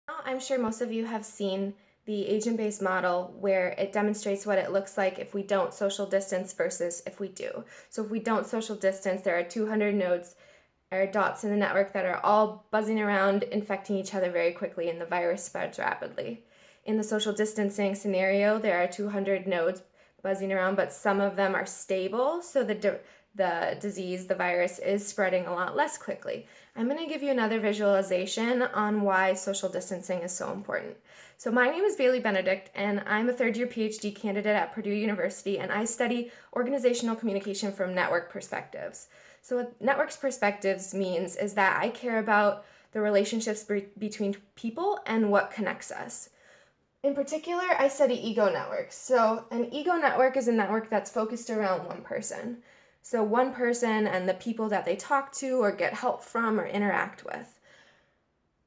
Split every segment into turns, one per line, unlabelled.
I'm sure most of you have seen the agent-based model where it demonstrates what it looks like if we don't social distance versus if we do. So if we don't social distance, there are 200 nodes or dots in the network that are all buzzing around, infecting each other very quickly, and the virus spreads rapidly. In the social distancing scenario, there are 200 nodes buzzing around, but some of them are stable, so the disease, the virus, is spreading a lot less quickly. I'm going to give you another visualization on why social distancing is so important. So my name is Bailey Benedict, and I'm a third-year PhD candidate at Purdue University, and I study organizational communication from network perspectives. So what networks perspectives means is that I care about the relationships between people and what connects us. In particular, I study ego networks. So an ego network is a network that's focused around one person. So one person and the people that they talk to or get help from or interact with.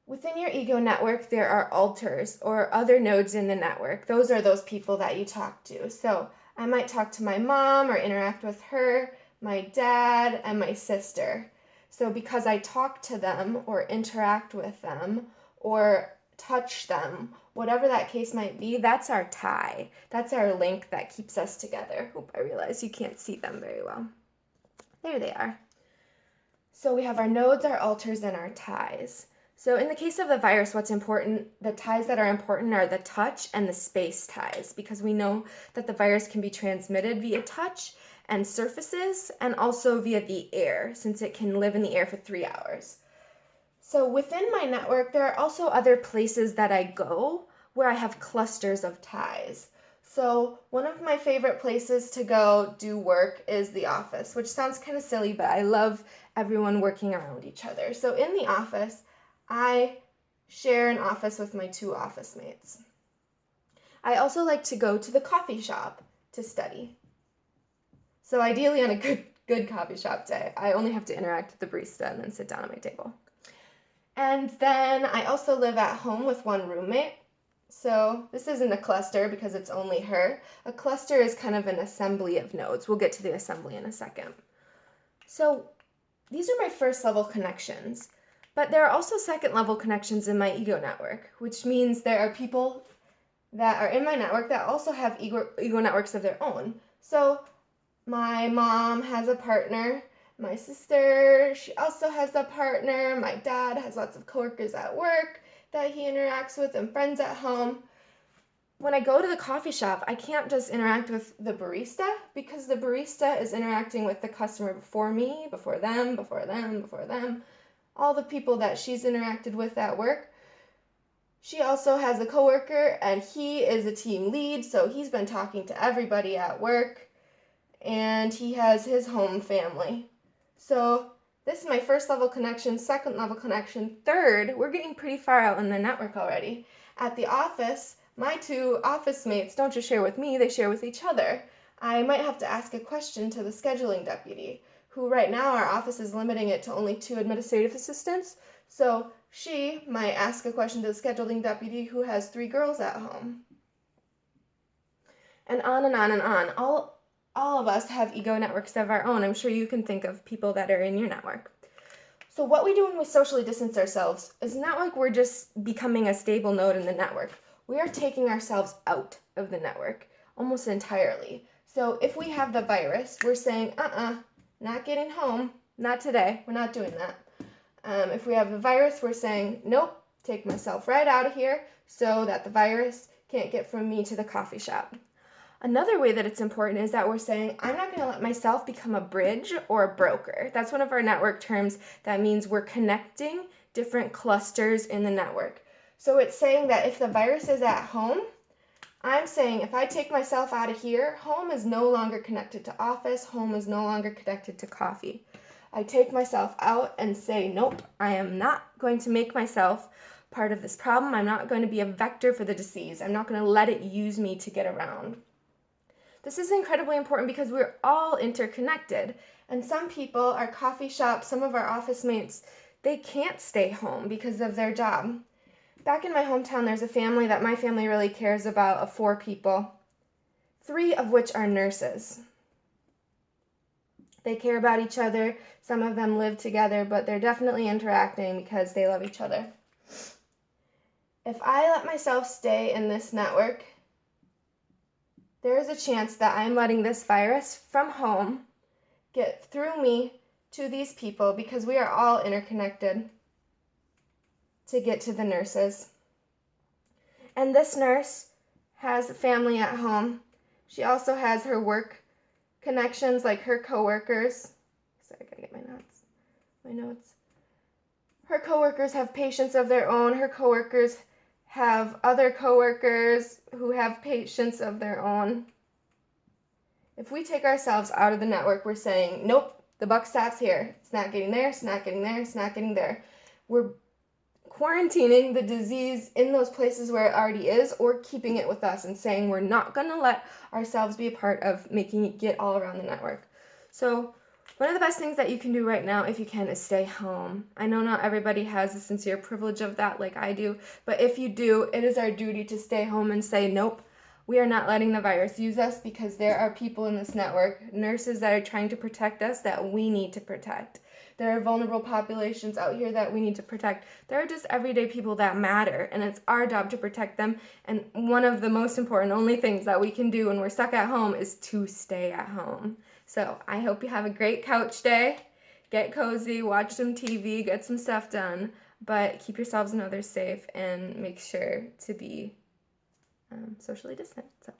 Within your ego network, there are alters or other nodes in the network. Those are those people that you talk to. So I might talk to my mom or interact with her, my dad, and my sister. So because I talk to them or interact with them or touch them, whatever that case might be, that's our tie. That's our link that keeps us together. Oop, I realize you can't see them very well. There they are. So we have our nodes, our alters, and our ties. So in the case of the virus, what's important, the ties that are important are the touch and the space ties, because we know that the virus can be transmitted via touch and surfaces and also via the air, since it can live in the air for 3 hours. So within my network, there are also other places that I go where I have clusters of ties. So one of my favorite places to go do work is the office, which sounds kind of silly, but I love everyone working around each other. So in the office, I share an office with my 2 office mates. I also like to go to the coffee shop to study. So ideally on a good coffee shop day, I only have to interact with the barista and then sit down at my table. And then I also live at home with one roommate. So this isn't a cluster because it's only her. A cluster is kind of an assembly of nodes. We'll get to the assembly in a second. So these are my first level connections. But there are also second level connections in my ego network, which means there are people that are in my network that also have ego networks of their own. So my mom has a partner. My sister, she also has a partner. My dad has lots of coworkers at work that he interacts with and friends at home. When I go to the coffee shop, I can't just interact with the barista because the barista is interacting with the customer before me, before them, before them, before them, all the people that she's interacted with at work. She also has a coworker and he is a team lead, so he's been talking to everybody at work, and he has his home family. So this is my first level connection, second level connection. Third, we're getting pretty far out in the network already. At the office, my 2 office mates don't just share with me, they share with each other. I might have to ask a question to the scheduling deputy, who right now our office is limiting it to only 2 administrative assistants. So she might ask a question to the scheduling deputy who has 3 girls at home. And on and on and on. All of us have ego networks of our own. I'm sure you can think of people that are in your network. So what we do when we socially distance ourselves is not like we're just becoming a stable node in the network. We are taking ourselves out of the network almost entirely. So if we have the virus, we're saying, not getting home, not today, we're not doing that. If we have the virus, we're saying, nope, take myself right out of here so that the virus can't get from me to the coffee shop. Another way that it's important is that we're saying, I'm not going to let myself become a bridge or a broker. That's one of our network terms. That means we're connecting different clusters in the network. So it's saying that if the virus is at home, I'm saying if I take myself out of here, home is no longer connected to office, home is no longer connected to coffee. I take myself out and say, nope, I am not going to make myself part of this problem. I'm not going to be a vector for the disease. I'm not going to let it use me to get around. This is incredibly important because we're all interconnected. And some people, our coffee shop, some of our office mates, they can't stay home because of their job. Back in my hometown, there's a family that my family really cares about of 4 people, 3 of which are nurses. They care about each other. Some of them live together, but they're definitely interacting because they love each other. If I let myself stay in this network, there is a chance that I'm letting this virus from home get through me to these people, because we are all interconnected, to get to the nurses. And this nurse has family at home. She also has her work connections, like her coworkers. Sorry, I gotta get my notes. Her coworkers have patients of their own. Her coworkers have other coworkers who have patients of their own. If we take ourselves out of the network, we're saying, nope, the buck stops here. It's not getting there, it's not getting there, it's not getting there. We're quarantining the disease in those places where it already is, or keeping it with us and saying we're not going to let ourselves be a part of making it get all around the network. So one of the best things that you can do right now, if you can, is stay home. I know not everybody has the sincere privilege of that like I do, but if you do, it is our duty to stay home and say, nope, we are not letting the virus use us, because there are people in this network, nurses that are trying to protect us, that we need to protect. There are vulnerable populations out here that we need to protect. There are just everyday people that matter, and it's our job to protect them. And one of the most important only things that we can do when we're stuck at home is to stay at home. So I hope you have a great couch day. Get cozy, watch some TV, get some stuff done, but keep yourselves and others safe, and make sure to be socially distant. So